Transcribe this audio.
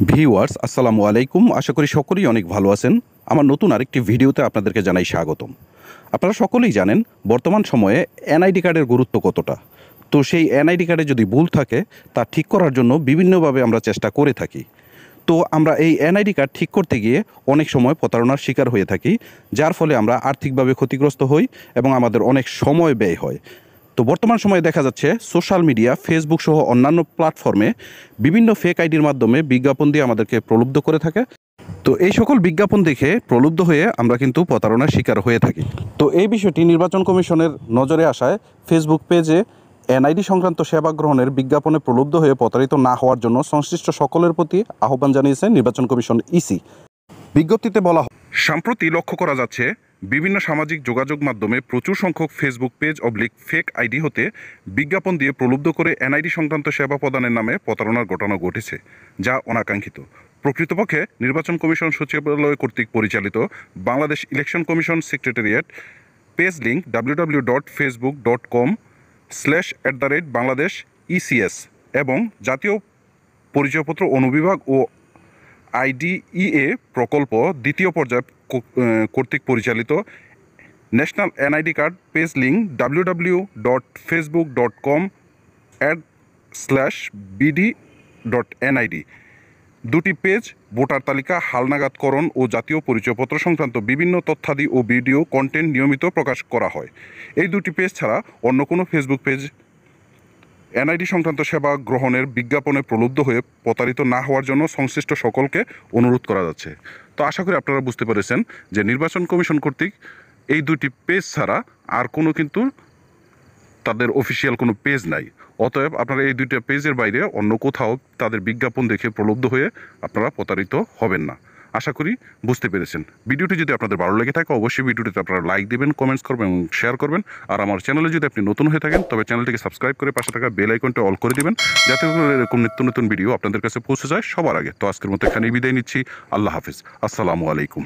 Viewers আসসালামু আলাইকুম। আশা করি সকলেই অনেক ভালো আছেন। আমার নতুন আরেকটি ভিডিওতে আপনাদেরকে জানাই স্বাগতম। আপনারা সকলেই জানেন বর্তমান সময়ে এনআইডি কার্ডের গুরুত্ব কতটা। তো সেই এনআইডি কার্ডে যদি ভুল থাকে তা ঠিক করার জন্য বিভিন্নভাবে আমরা চেষ্টা করে থাকি। তো আমরা এই এনআইডি কার্ড ঠিক করতে গিয়ে অনেক সময় প্রতারণার শিকার হয়ে থাকি, যার ফলে আমরা আর্থিকভাবে ক্ষতিগ্রস্ত হই এবং আমাদের অনেক সময় ব্যয় হয়। তো বর্তমান সময়ে দেখা যাচ্ছে সোশ্যাল মিডিয়া, ফেসবুক সহ অন্যান্য প্ল্যাটফর্মে বিভিন্ন ফেক আইডির মাধ্যমে বিজ্ঞাপন দিয়ে আমাদেরকে প্রলুব্ধ করে থাকে। তো এই সকল বিজ্ঞাপন দেখে প্রলুব্ধ হয়ে আমরা কিন্তু প্রতারণার শিকার হয়ে থাকি। তো এই বিষয়টি নির্বাচন কমিশনের নজরে আসায় ফেসবুক পেজে এনআইডি সংক্রান্ত সেবা গ্রহণের বিজ্ঞাপনে প্রলুব্ধ হয়ে প্রতারিত না হওয়ার জন্য সংশ্লিষ্ট সকলের প্রতি আহ্বান জানিয়েছে নির্বাচন কমিশন ইসি। বিজ্ঞপ্তিতে বলা হয়, সম্প্রতি লক্ষ্য করা যাচ্ছে বিভিন্ন সামাজিক যোগাযোগ মাধ্যমে প্রচুর সংখ্যক ফেসবুক পেজ ফেক আইডি হতে বিজ্ঞাপন দিয়ে প্রলুব্ধ করে এনআইডি সংক্রান্ত সেবা প্রদানের নামে প্রতারণার ঘটনা ঘটেছে, যা অনাকাঙ্ক্ষিত। প্রকৃতপক্ষে নির্বাচন কমিশন সচিবালয় কর্তৃক পরিচালিত Bangladesh election commission secretariat page link www.facebook.com/@Bangladesh ECS এবং জাতীয় পরিচয়পত্র অনুবিভাগ ও আইডিইএ প্রকল্প দ্বিতীয় পর্যায় কর্তৃক পরিচালিত national NID card page link www.facebook.com/bd.nid দুটি পেজ ভোটার তালিকা হালনাগাদকরণ ও জাতীয় পরিচয়পত্র সংক্রান্ত বিভিন্ন তথ্যাদি ও ভিডিও কন্টেন্ট নিয়মিত প্রকাশ করা হয়। এই দুটি পেজ ছাড়া অন্য কোনো ফেসবুক পেজ এনআইডি সংক্রান্ত সেবা গ্রহণের বিজ্ঞাপনে প্রলুব্ধ হয়ে প্রতারিত না হওয়ার জন্য সংশ্লিষ্ট সকলকে অনুরোধ করা যাচ্ছে। তো আশা করি আপনারা বুঝতে পেরেছেন যে নির্বাচন কমিশন কর্তৃক এই দুটি পেজ ছাড়া আর কোনো কিন্তু তাদের অফিসিয়াল কোনো পেজ নাই। অতএব আপনারা এই দুইটা পেজের বাইরে অন্য কোথাও তাদের বিজ্ঞাপন দেখে প্রলুব্ধ হয়ে আপনারা প্রতারিত হবেন না। আশা করি বুঝতে পেরেছেন। ভিডিওটি যদি আপনাদের ভালো লেগে থাকে অবশ্যই ভিডিওটিতে আপনারা লাইক দেবেন, কমেন্টস করবেন এবং শেয়ার করবেন। আর আমার চ্যানেলে যদি আপনি নতুন হয়ে থাকেন তবে চ্যানেলটিকে সাবস্ক্রাইব করে পাশে থাকা বেল আইকনটা অল করে দিবেন, যাতে করে এরকম নিত্য নতুন ভিডিও আপনাদের কাছে পৌঁছে যায় সবার আগে। তো আজকের মতো এখানেই বিদায় নিচ্ছি। আল্লাহ হাফিজ। আসসালামু আলাইকুম।